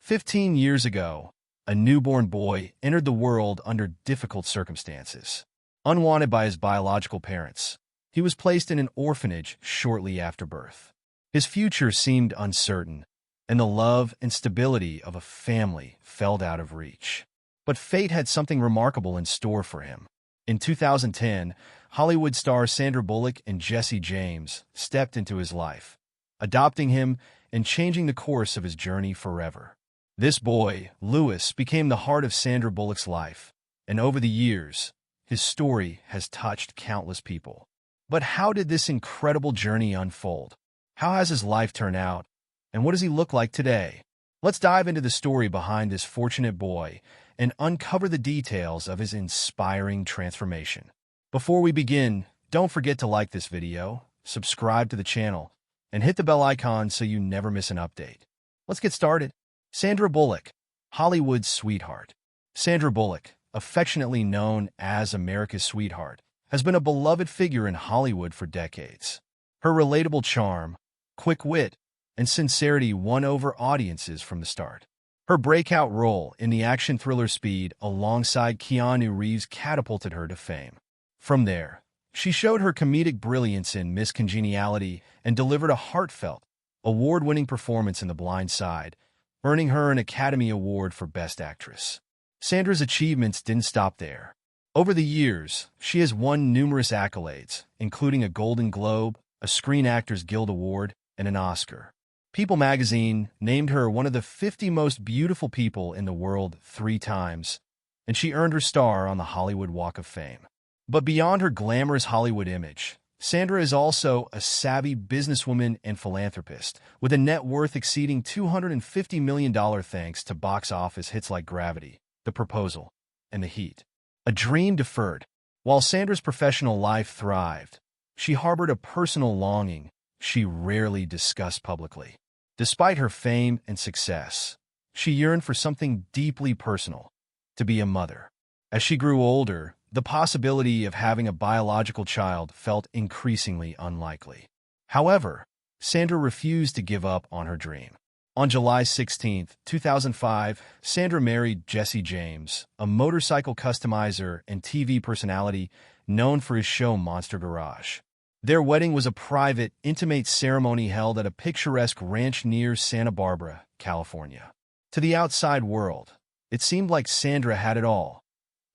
15 years ago, a newborn boy entered the world under difficult circumstances. Unwanted by his biological parents, he was placed in an orphanage shortly after birth. His future seemed uncertain, and the love and stability of a family fell out of reach. But fate had something remarkable in store for him. In 2010, Hollywood stars Sandra Bullock and Jesse James stepped into his life, adopting him and changing the course of his journey forever. This boy, Lewis, became the heart of Sandra Bullock's life, and over the years, his story has touched countless people. But how did this incredible journey unfold? How has his life turned out, and what does he look like today? Let's dive into the story behind this fortunate boy and uncover the details of his inspiring transformation. Before we begin, don't forget to like this video, subscribe to the channel, and hit the bell icon so you never miss an update. Let's get started. Sandra Bullock, Hollywood's sweetheart. Sandra Bullock, affectionately known as America's sweetheart, has been a beloved figure in Hollywood for decades. Her relatable charm, quick wit, and sincerity won over audiences from the start. Her breakout role in the action thriller Speed alongside Keanu Reeves catapulted her to fame. From there, she showed her comedic brilliance in Miss Congeniality and delivered a heartfelt, award-winning performance in The Blind Side, earning her an Academy Award for Best Actress. Sandra's achievements didn't stop there. Over the years, she has won numerous accolades, including a Golden Globe, a Screen Actors Guild Award, and an Oscar. People magazine named her one of the 50 most beautiful people in the world 3 times, and she earned her star on the Hollywood Walk of Fame. But beyond her glamorous Hollywood image, Sandra is also a savvy businesswoman and philanthropist, with a net worth exceeding $250 million thanks to box office hits like Gravity, The Proposal, and The Heat. A dream deferred. While Sandra's professional life thrived, she harbored a personal longing she rarely discussed publicly. Despite her fame and success, she yearned for something deeply personal, to be a mother. As she grew older, the possibility of having a biological child felt increasingly unlikely. However, Sandra refused to give up on her dream. On July 16, 2005, Sandra married Jesse James, a motorcycle customizer and TV personality known for his show Monster Garage. Their wedding was a private, intimate ceremony held at a picturesque ranch near Santa Barbara, California. To the outside world, it seemed like Sandra had it all: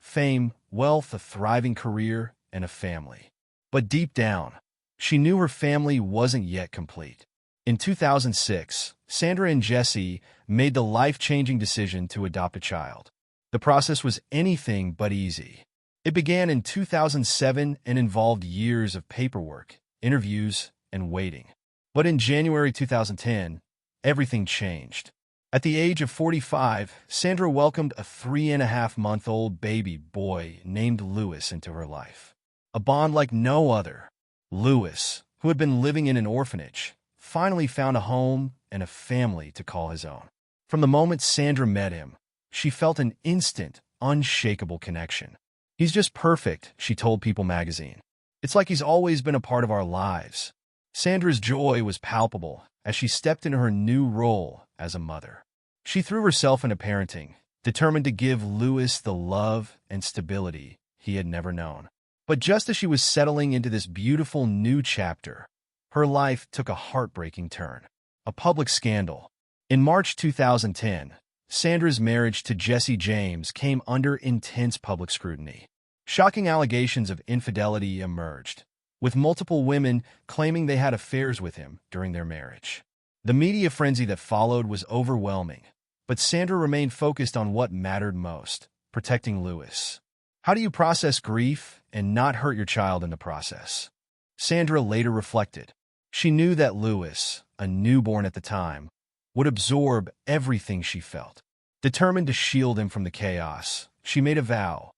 fame, wealth, a thriving career, and a family. But deep down, she knew her family wasn't yet complete. In 2006, Sandra and Jesse made the life-changing decision to adopt a child. The process was anything but easy. It began in 2007 and involved years of paperwork, interviews, and waiting. But in January 2010, everything changed. At the age of 45, Sandra welcomed a 3.5-month-old baby boy named Lewis into her life. A bond like no other. Lewis, who had been living in an orphanage, finally found a home and a family to call his own. From the moment Sandra met him, she felt an instant, unshakable connection. "He's just perfect," she told People magazine. "It's like he's always been a part of our lives." Sandra's joy was palpable as she stepped into her new role as a mother. She threw herself into parenting, determined to give Lewis the love and stability he had never known. But just as she was settling into this beautiful new chapter, her life took a heartbreaking turn. A public scandal. In March 2010, Sandra's marriage to Jesse James came under intense public scrutiny. Shocking allegations of infidelity emerged, with multiple women claiming they had affairs with him during their marriage. The media frenzy that followed was overwhelming, but Sandra remained focused on what mattered most: protecting Lewis. How do you process grief and not hurt your child in the process? Sandra later reflected. She knew that Lewis, a newborn at the time, would absorb everything she felt. Determined to shield him from the chaos, she made a vow: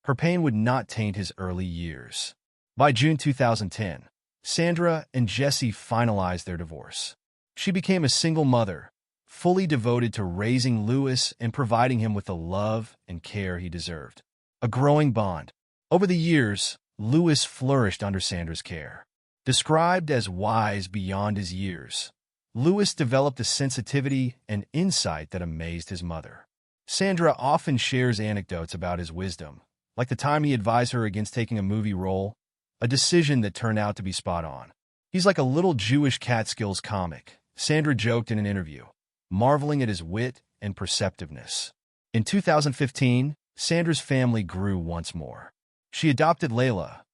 her pain would not taint his early years. By June 2010, Sandra and Jesse finalized their divorce. She became a single mother, fully devoted to raising Lewis and providing him with the love and care he deserved. A growing bond. Over the years, Lewis flourished under Sandra's care. Described as wise beyond his years, Louis developed a sensitivity and insight that amazed his mother. Sandra often shares anecdotes about his wisdom, like the time he advised her against taking a movie role, a decision that turned out to be spot on. He's like a little Jewish Catskills comic, Sandra joked in an interview, marveling at his wit and perceptiveness. In 2015, Sandra's family grew once more. She adopted Laila,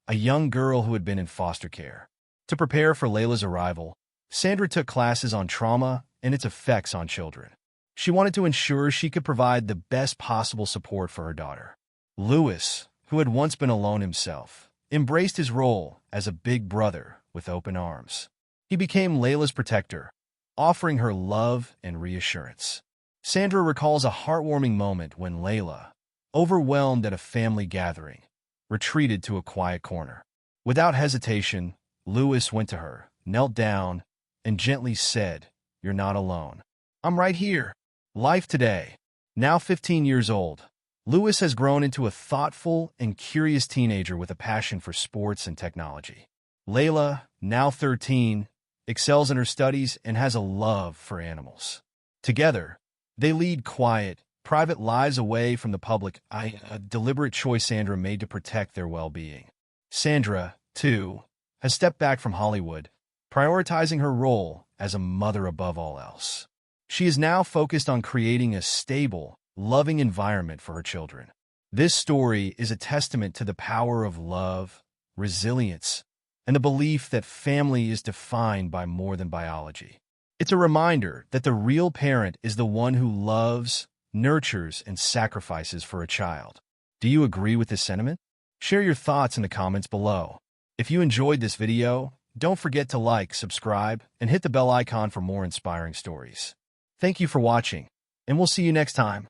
a young girl who had been in foster care. To prepare for Laila's arrival, Sandra took classes on trauma and its effects on children. She wanted to ensure she could provide the best possible support for her daughter. Louis, who had once been alone himself, embraced his role as a big brother with open arms. He became Laila's protector, offering her love and reassurance. Sandra recalls a heartwarming moment when Laila, overwhelmed at a family gathering, retreated to a quiet corner. Without hesitation, Louis went to her, knelt down, and gently said, "You're not alone. I'm right here." Life today. Now 15 years old, Louis has grown into a thoughtful and curious teenager with a passion for sports and technology. Laila, now 13, excels in her studies and has a love for animals. Together, they lead quiet, private lives away from the public, a deliberate choice Sandra made to protect their well-being. Sandra, too, has stepped back from Hollywood, prioritizing her role as a mother above all else. She is now focused on creating a stable, loving environment for her children. This story is a testament to the power of love, resilience, and the belief that family is defined by more than biology. It's a reminder that the real parent is the one who loves, nurtures, and sacrifices for a child. Do you agree with this sentiment? Share your thoughts in the comments below. If you enjoyed this video, don't forget to like, subscribe, and hit the bell icon for more inspiring stories. Thank you for watching, and we'll see you next time.